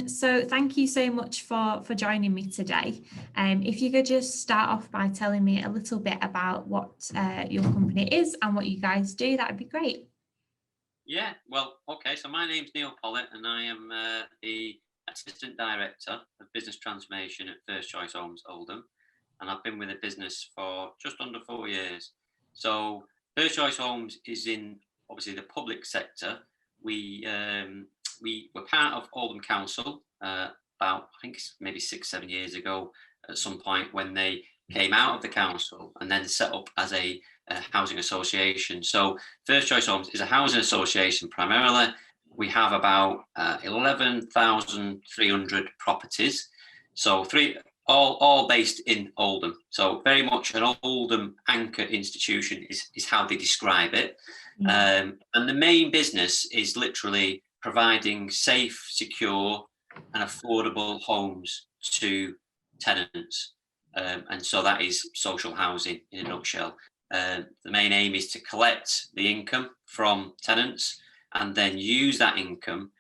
So thank you so much for joining me today. If you could just start off by telling me a little bit about what your company is and what you guys do, that would be great. Yeah, well, okay, so my name's Neil Pollitt and I am the Assistant Director of Business Transformation at First Choice Homes Oldham, and I've been with the business for just under 4 years. So First Choice Homes is in, obviously, the public sector. We were part of Oldham Council about, I think maybe 6-7 years ago at some point, when they came out of the council and then set up as a housing association. So First Choice Homes is a housing association primarily. We have about 11,300 properties. So all based in Oldham. So very much an Oldham anchor institution is how they describe it. And the main business is literally providing safe, secure and affordable homes to tenants. And so that is social housing in a nutshell. The main aim is to collect the income from tenants and then use that income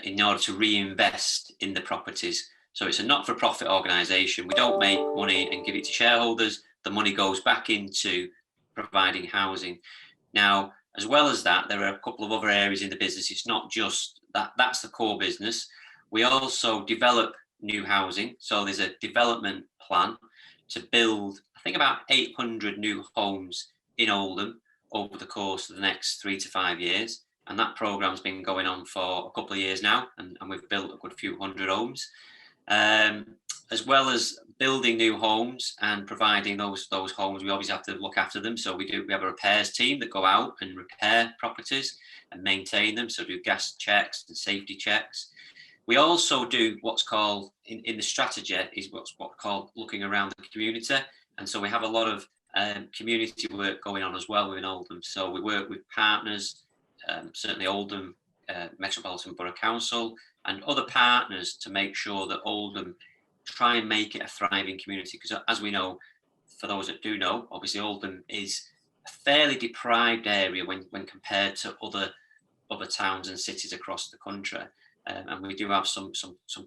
in order to reinvest in the properties. So it's a not-for-profit organisation. We don't make money and give it to shareholders. The money goes back into providing housing. Now, as well as that, there are a couple of other areas in the business. It's not just that, that's the core business. We also develop new housing. So there's a development plan to build, I think, about 800 new homes in Oldham over the course of the next 3 to 5 years. And that program's been going on for a couple of years now, and we've built a good few hundred homes. As well as building new homes and providing those homes, we obviously have to look after them. So we have a repairs team that go out and repair properties and maintain them. So do gas checks and safety checks. We also do what's called in the strategy is what's called looking around the community. And so we have a lot of community work going on as well within Oldham. So we work with partners, certainly Oldham Metropolitan Borough Council and other partners to make sure that Oldham try and make it a thriving community. Because as we know, for those that do know, obviously Oldham is a fairly deprived area when compared to other towns and cities across the country. And we do have some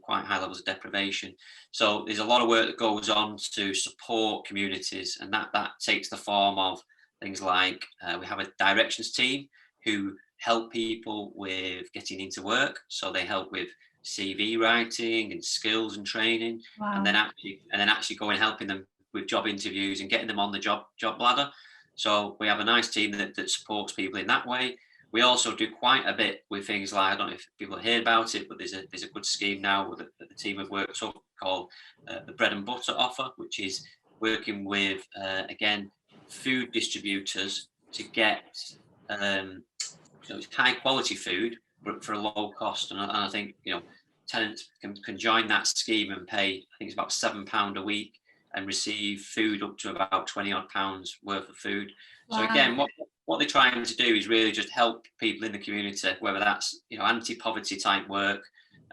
quite high levels of deprivation. So there's a lot of work that goes on to support communities, and that takes the form of things like we have a directions team who help people with getting into work. So they help with CV writing and skills and training. Wow. and then actually go and helping them with job interviews and getting them on the job ladder. So we have a nice team that supports people in that way. We also do quite a bit with things like, I don't know if people have heard about it, but there's a good scheme now that the team have worked on called the Bread and Butter Offer, which is working with, again, food distributors to get it's high quality food, but for a low cost. And I think, tenants can join that scheme and pay, I think it's about £7 a week, and receive food up to about £20 odd worth of food. Wow. So again, what they're trying to do is really just help people in the community, whether that's anti-poverty type work.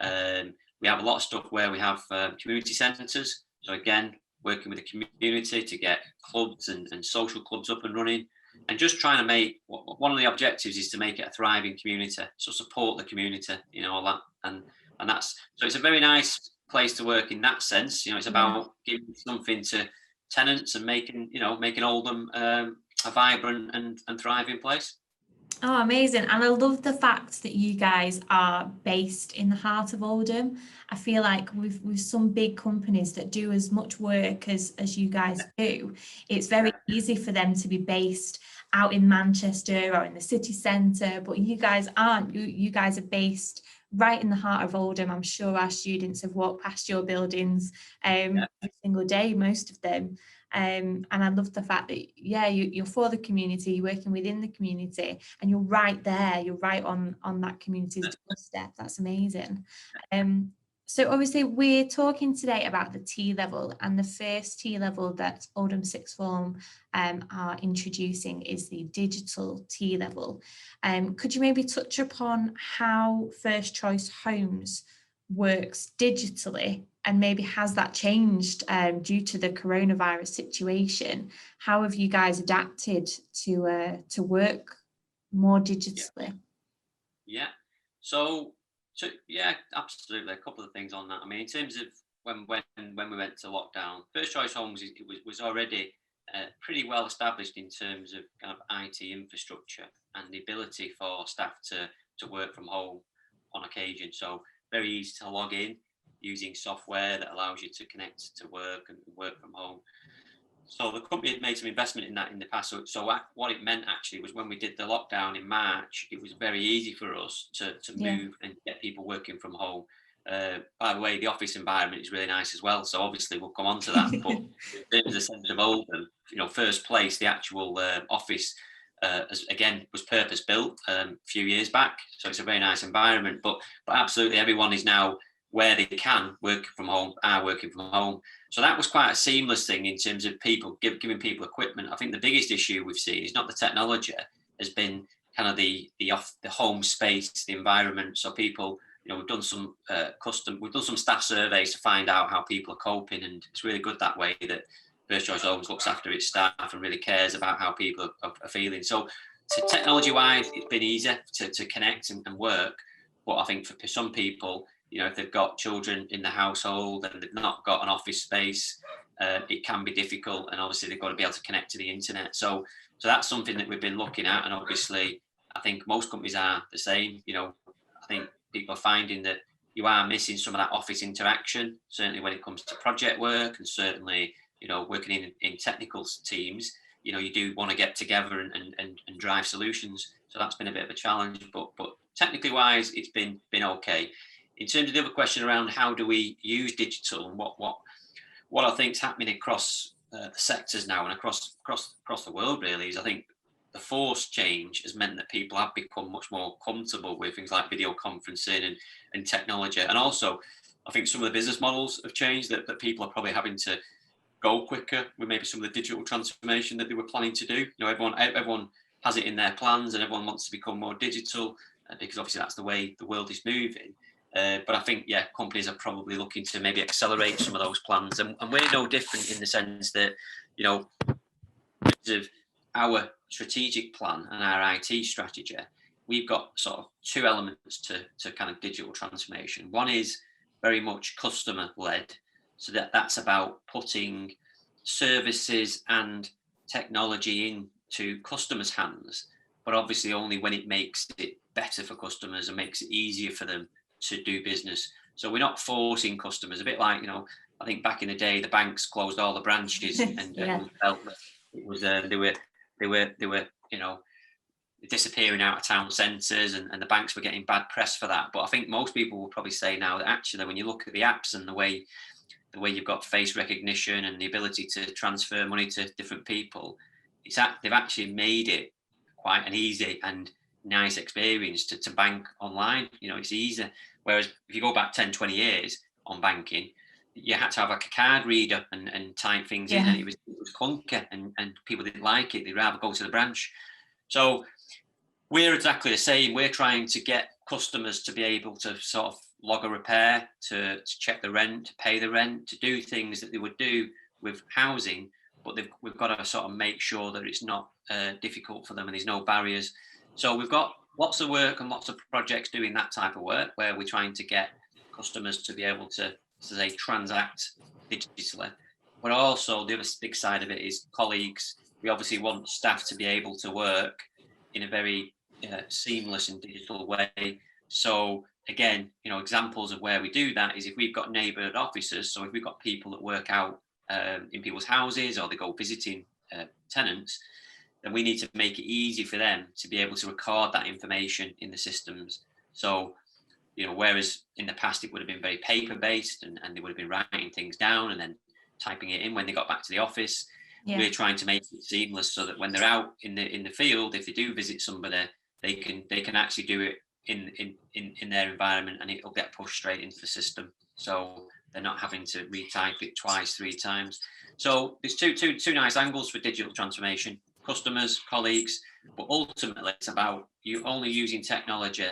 We have a lot of stuff where we have community centres. So again, working with the community to get clubs and social clubs up and running, and just trying to make one of the objectives is to make it a thriving community. So support the community, all that, and that's so it's a very nice place to work in that sense. It's about giving something to tenants and making Oldham a vibrant and thriving place. Oh, amazing. And I love the fact that you guys are based in the heart of Oldham. I feel like with some big companies that do as much work as you guys do, it's very easy for them to be based out in Manchester or in the city centre, but you guys aren't. You guys are based right in the heart of Oldham. I'm sure our students have walked past your buildings every single day, most of them. And I love the fact that, you're for the community, you're working within the community, and you're right there, you're right on that community's doorstep. That's amazing. So obviously we're talking today about the T level, and the first T level that Oldham Sixth Form are introducing is the digital T level. Could you maybe touch upon how First Choice Homes works digitally, and maybe has that changed due to the coronavirus situation? How have you guys adapted to work more digitally? Yeah. So So yeah, absolutely. A couple of things on that. I mean, in terms of when we went to lockdown, First Choice Homes was already pretty well established in terms of kind of IT infrastructure and the ability for staff to work from home on occasion. So very easy to log in using software that allows you to connect to work and work from home. So the company had made some investment in that in the past. So what it meant actually was when we did the lockdown in March, it was very easy for us to Yeah. move and get people working from home. By the way, the office environment is really nice as well. So obviously we'll come on to that. But in terms of the centre of Oldham, first place, the actual office, again, was purpose built a few years back. So it's a very nice environment. But absolutely everyone is now where they can work from home, are working from home. So that was quite a seamless thing in terms of people giving people equipment. I think the biggest issue we've seen is not the technology, has been kind of the home space, the environment. So people, we've done some we've done some staff surveys to find out how people are coping, and it's really good that way that First Choice Homes looks after its staff and really cares about how people are feeling. So technology-wise, it's been easier to connect and work. But I think for some people, if they've got children in the household and they've not got an office space, it can be difficult. And obviously they've got to be able to connect to the internet. So that's something that we've been looking at. And obviously, I think most companies are the same. I think people are finding that you are missing some of that office interaction, certainly when it comes to project work, and certainly, working in technical teams, you do want to get together and drive solutions. So that's been a bit of a challenge, but technically wise, it's been okay. In terms of the other question around how do we use digital and what I think is happening across the sectors now and across the world really is, I think the forced change has meant that people have become much more comfortable with things like video conferencing and technology. And also, I think some of the business models have changed, that people are probably having to go quicker with maybe some of the digital transformation that they were planning to do. Everyone has it in their plans and everyone wants to become more digital because obviously that's the way the world is moving. But I think, companies are probably looking to maybe accelerate some of those plans. And we're no different in the sense that, of our strategic plan and our IT strategy, we've got sort of two elements to kind of digital transformation. One is very much customer led. So that's about putting services and technology into customers' hands, but obviously only when it makes it better for customers and makes it easier for them to do business. So we're not forcing customers, a bit like, I think back in the day, the banks closed all the branches and felt that it was, they were, disappearing out of town centres and the banks were getting bad press for that. But I think most people will probably say now that actually when you look at the apps and the way you've got face recognition and the ability to transfer money to different people, they've actually made it quite an easy and nice experience to bank online. It's easy. Whereas if you go back 10, 20 years on banking, you had to have like a card reader and type things in, and it was clunky and people didn't like it. They'd rather go to the branch. So we're exactly the same. We're trying to get customers to be able to sort of log a repair, to check the rent, to pay the rent, to do things that they would do with housing, but we've got to sort of make sure that it's not difficult for them and there's no barriers. So we've got lots of work and lots of projects doing that type of work where we're trying to get customers to be able to say, transact digitally. But also the other big side of it is colleagues. We obviously want staff to be able to work in a very seamless and digital way. So again, examples of where we do that is if we've got neighbourhood officers, so if we've got people that work out in people's houses or they go visiting tenants, then we need to make it easy for them to be able to record that information in the systems. So, whereas in the past it would have been very paper-based and they would have been writing things down and then typing it in when they got back to the office, we're trying to make it seamless so that when they're out in the field, if they do visit somebody, they can actually do it in their environment and it'll get pushed straight into the system. So they're not having to retype it twice, 3 times. So there's two nice angles for digital transformation: customers, colleagues, but ultimately it's about you only using technology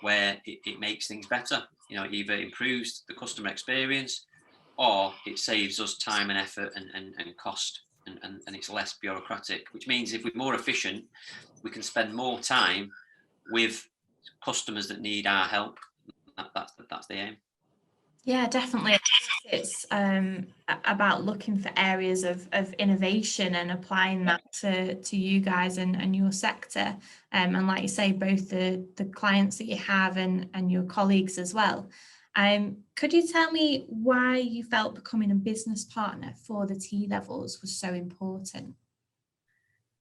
where it makes things better. Either improves the customer experience or it saves us time and effort and cost, and it's less bureaucratic, which means if we're more efficient, we can spend more time with customers that need our help. That's the aim. Yeah, definitely. It's about looking for areas of innovation and applying that to you guys and your sector. And like you say, both the clients that you have and your colleagues as well. Could you tell me why you felt becoming a business partner for the T-levels was so important?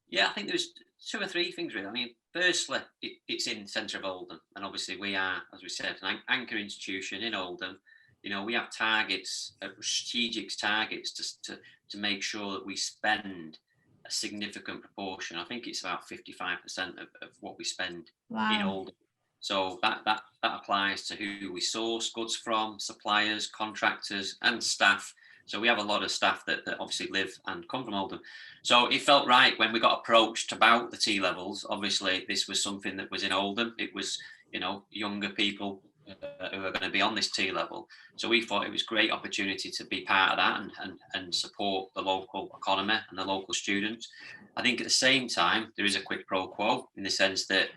Yeah, I think there's 2 or 3 things really. I mean, firstly, it's in the centre of Oldham, and obviously we are, as we said, an anchor institution in Oldham. You know, we have targets, strategic targets to make sure that we spend a significant proportion. I think it's about 55% of what we spend in Wow. Oldham. So that applies to who we source goods from, suppliers, contractors, and staff. So we have a lot of staff that obviously live and come from Oldham. So it felt right when we got approached about the T-levels. Obviously, this was something that was in Oldham. It was, you know, younger people who are going to be on this T-level. So we thought it was a great opportunity to be part of that and support the local economy and the local students. I think at the same time, there is a quid pro quo in the sense that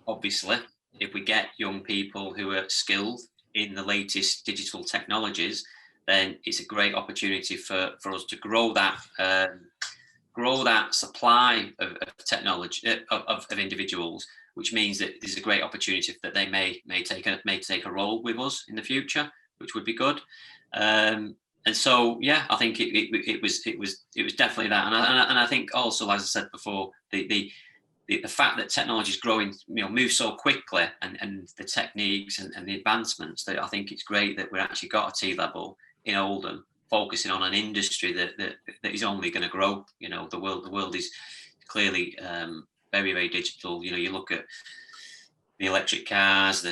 obviously, if we get young people who are skilled in the latest digital technologies, then it's a great opportunity for us to grow that supply of technology of individuals, which means that there's a great opportunity that they may take a role with us in the future, which would be good. And so, yeah, I think it was definitely that, and I think also, as I said before, the fact that technology is growing, you know, moves so quickly, and the techniques and the advancements, that I think it's great that we've actually got a T-level in Oldham, focusing on an industry that is only going to grow. You know, the world is clearly very, very digital. You know, you look at the electric cars,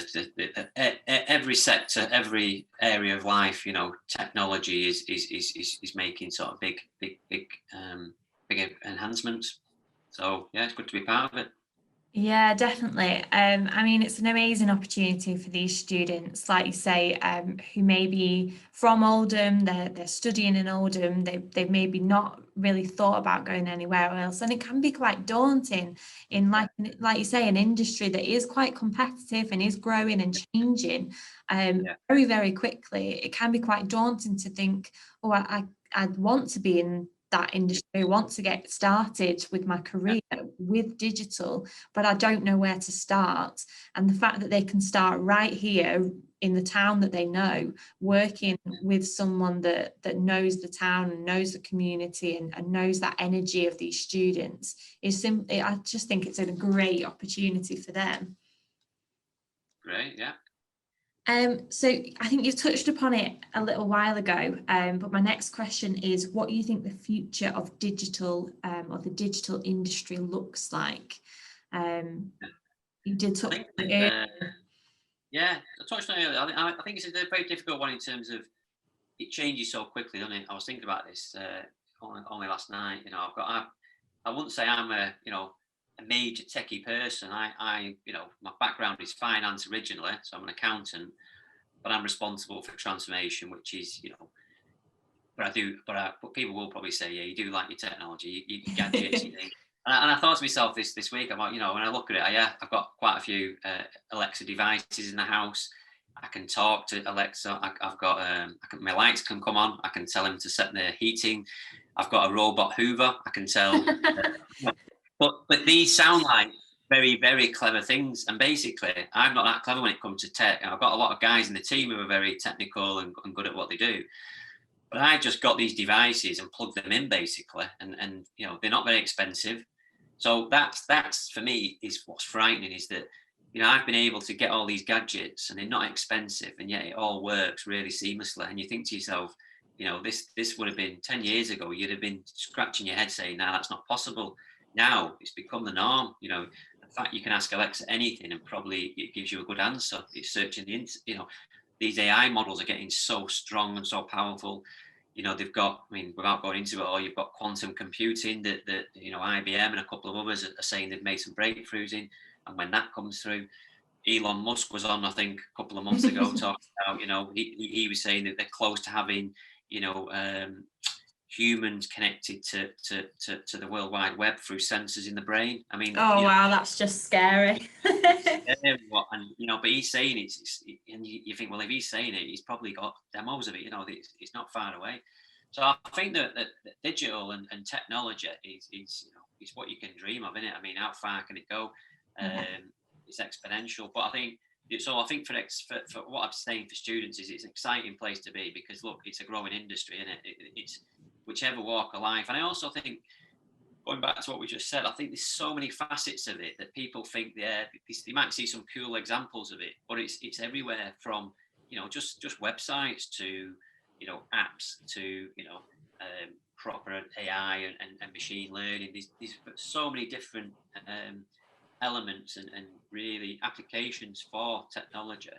every sector, every area of life. You know, technology is making sort of big enhancements. So yeah, it's good to be part of it. Yeah, definitely. I mean, it's an amazing opportunity for these students, like you say, who may be from Oldham, they're studying in Oldham, they've maybe not really thought about going anywhere else, and it can be quite daunting in, like you say, an industry that is quite competitive and is growing and changing very, very quickly. It can be quite daunting to think, oh, I'd want to be in that industry, want to get started with my career with digital, but I don't know where to start. And the fact that they can start right here in the town that they know, working with someone that knows the town and knows the community and knows that energy of these students is simply, I just think it's a great opportunity for them. Great, yeah. So I think you've touched upon it a little while ago, but my next question is, what do you think the future of digital or the digital industry looks like? You did touch on it. Yeah, I touched on it earlier. I think it's a very difficult one in terms of it changes so quickly, doesn't it? I was thinking about this only last night. You know, I wouldn't say I'm a major techie person. I my background is finance originally, so I'm an accountant, but I'm responsible for transformation, which is, but people will probably say, yeah, you do like your technology, you gadgets, you think. And I thought to myself this week, I'm like, when I look at it, I've got quite a few Alexa devices in the house. I can talk to Alexa. I've got my lights can come on. I can tell him to set the heating. I've got a robot Hoover. I can tell. But these sound like very, very clever things. And basically, I'm not that clever when it comes to tech. And I've got a lot of guys in the team who are very technical and good at what they do. But I just got these devices and plugged them in basically, and they're not very expensive. So that's for me is what's frightening, is that I've been able to get all these gadgets and they're not expensive, and yet it all works really seamlessly. And you think to yourself, this would have been 10 years ago, you'd have been scratching your head saying, no, that's not possible. Now it's become the norm. The fact you can ask Alexa anything and probably it gives you a good answer. It's searching these AI models are getting so strong and so powerful. They've got, without going into it all, you've got quantum computing that IBM and a couple of others are saying they've made some breakthroughs in. And when that comes through, Elon Musk was on, I think, a couple of months ago talking about, he was saying that they're close to having, humans connected to the World Wide Web through sensors in the brain. I mean, Oh wow, that's just scary. and but he's saying and you think, well, if he's saying it, he's probably got demos of it. It's not far away. So I think that digital and technology is what you can dream of, isn't it? I mean, how far can it go? It's exponential. But I think for what I'm saying for students is it's an exciting place to be, because look, it's a growing industry, and it's whichever walk of life. And I also think, going back to what we just said, I think there's so many facets of it that people think you might see some cool examples of it, but it's everywhere from just websites to apps to proper AI and machine learning. There's so many different elements and really applications for technology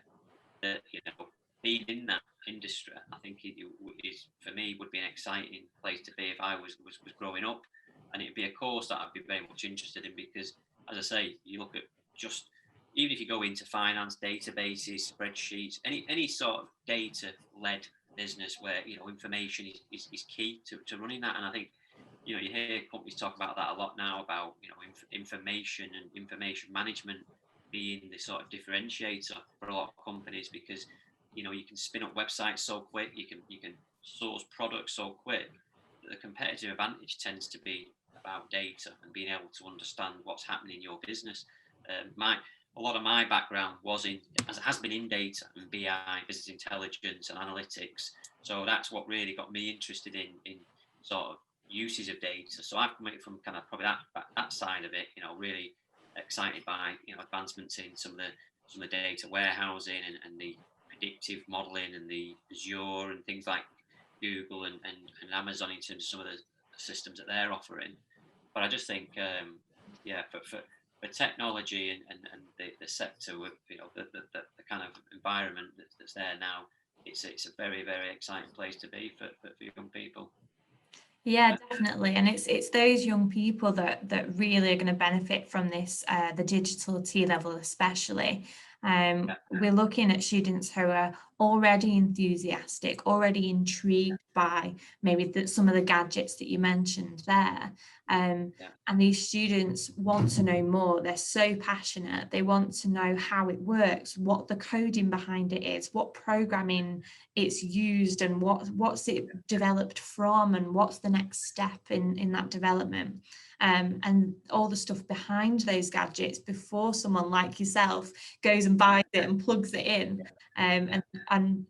that being in that industry, I think it is, for me, would be an exciting place to be if I was growing up. And it'd be a course that I'd be very much interested in, because, as I say, you look at just, even if you go into finance, databases, spreadsheets, any sort of data-led business where information is key to running that. And I think you hear companies talk about that a lot now, about information and information management being the sort of differentiator for a lot of companies, because you can spin up websites so quick, you can source products so quick. The competitive advantage tends to be about data and being able to understand what's happening in your business. A lot of my background has been in data and BI, business intelligence and analytics. So that's what really got me interested in sort of uses of data. So I've come from kind of probably that side of it. Really excited by advancements in some of the data warehousing and the predictive modeling and the Azure and things like Google and Amazon in terms of some of the systems that they're offering. But I just think, for technology and the sector with the kind of environment that's there now, it's a very, very exciting place to be for young people. Yeah, definitely. And it's those young people that really are going to benefit from this, the digital T-level especially. We're looking at students who are already enthusiastic, already intrigued by maybe some of the gadgets that you mentioned there. And these students want to know more. They're so passionate. They want to know how it works, what the coding behind it is, what programming it's used, and what's it developed from, and what's the next step in that development. And all the stuff behind those gadgets before someone like yourself goes and buys it and plugs it in. And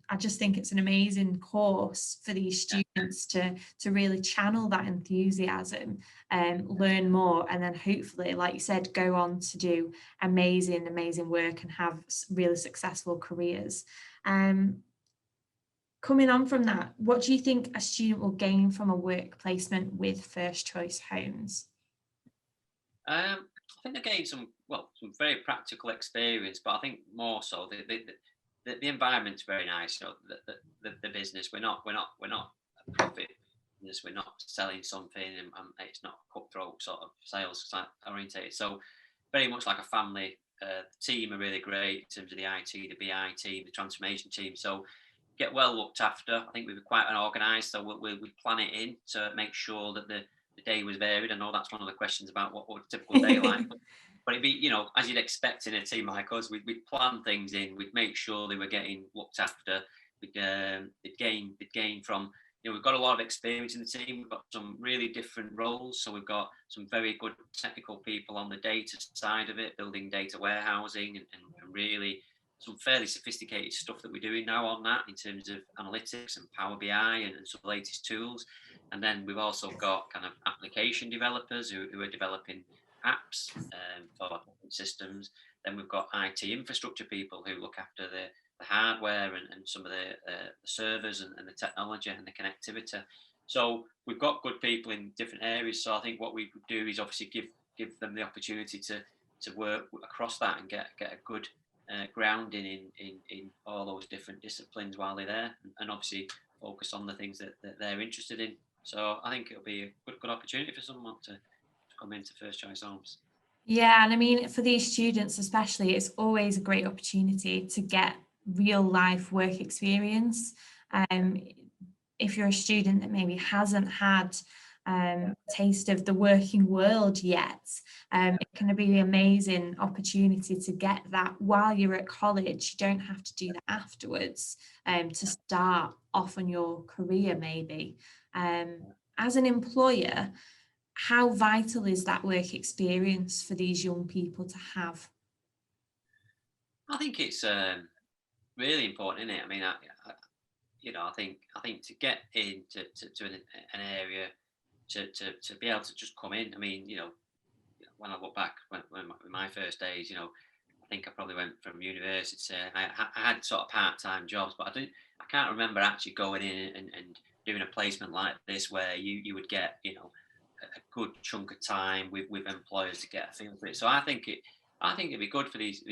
I just think it's an amazing course for these students to really channel that enthusiasm and learn more, and then hopefully, like you said, go on to do amazing work and have really successful careers. Coming on from that, what do you think a student will gain from a work placement with First Choice Homes? I think they're getting some very practical experience, but I think more so the environment's very nice. The business, we're not a profit business. We're not selling something, and it's not cutthroat sort of sales orientated. So very much like a family. The team are really great in terms of the IT, the BI team, the transformation team. So get well looked after. I think we were quite organised, so we plan it in to make sure that the day was varied. I know that's one of the questions about what a typical day like. But it'd be, as you'd expect in a team like us, we'd plan things in. We'd make sure they were getting looked after. They'd gain from, we've got a lot of experience in the team. We've got some really different roles. So we've got some very good technical people on the data side of it, building data warehousing and really some fairly sophisticated stuff that we're doing now on that in terms of analytics and Power BI and some latest tools. And then we've also got kind of application developers who are developing apps for systems. Then we've got IT infrastructure people who look after the hardware and some of the servers and the technology and the connectivity. So we've got good people in different areas. So I think what we do is obviously give them the opportunity to work across that and get a good grounding in all those different disciplines while they're there, and obviously focus on the things that they're interested in. So I think it'll be a good opportunity for someone to come into First Choice Homes. Yeah, and I mean, for these students especially, it's always a great opportunity to get real life work experience. if you're a student that maybe hasn't had a taste of the working world yet, it can be an amazing opportunity to get that while you're at college. You don't have to do that afterwards, to start off on your career maybe. As an employer, how vital is that work experience for these young people to have? I think it's really important, isn't it? I mean, I think to get into to an area, to be able to just come in. I mean, when I look back when my first days, I think I probably went from university. I had sort of part-time jobs, but I can't remember actually going in and doing a placement like this where you would get, a good chunk of time with employers to get a feel for it. So I think it'd be good for these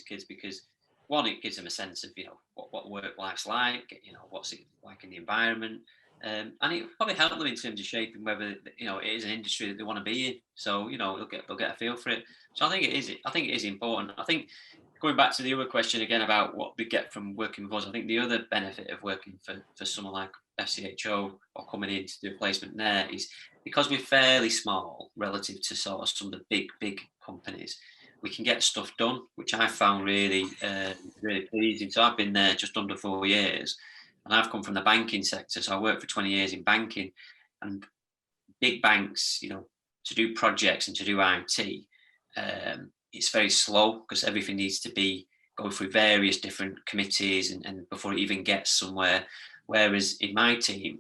kids, because one, it gives them a sense of, what work life's like, what's it like in the environment. And it probably help them in terms of shaping whether it is an industry that they want to be in. So they'll get a feel for it. So I think it is. I think it is important. I think, going back to the other question again about what we get from working with us, I think the other benefit of working for someone like FCHO or coming in to do a placement there is because we're fairly small relative to sort of some of the big companies. We can get stuff done, which I found really really pleasing. So I've been there just under 4 years. And I've come from the banking sector, so I worked for 20 years in banking, and big banks, to do projects and to do IT, it's very slow because everything needs to be going through various different committees and before it even gets somewhere. Whereas in my team,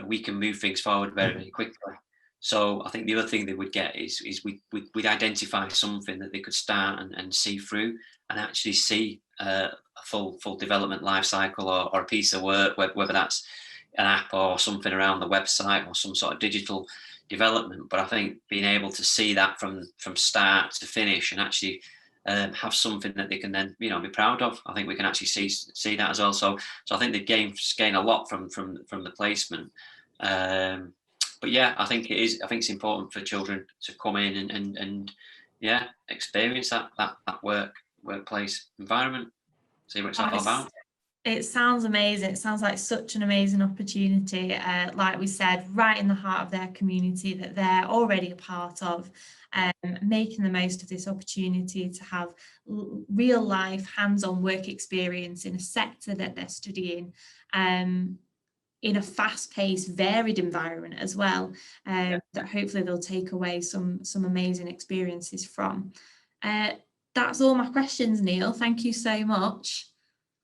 we can move things forward very, very quickly. So I think the other thing they would get is we'd identify something that they could start and see through and actually see a full development life cycle, or a piece of work, whether that's an app or something around the website or some sort of digital development. But I think being able to see that from start to finish and actually have something that they can then be proud of, I think we can actually see that as well. So I think they gain a lot from the placement. But yeah, I think it is. I think it's important for children to come in and experience that workplace environment, see what it's all about. It sounds amazing. It sounds like such an amazing opportunity. Like we said, right in the heart of their community that they're already a part of, making the most of this opportunity to have real life, hands-on work experience in a sector that they're studying. In a fast-paced, varied environment as well, that hopefully they'll take away some amazing experiences from. That's all my questions, Neil. Thank you so much.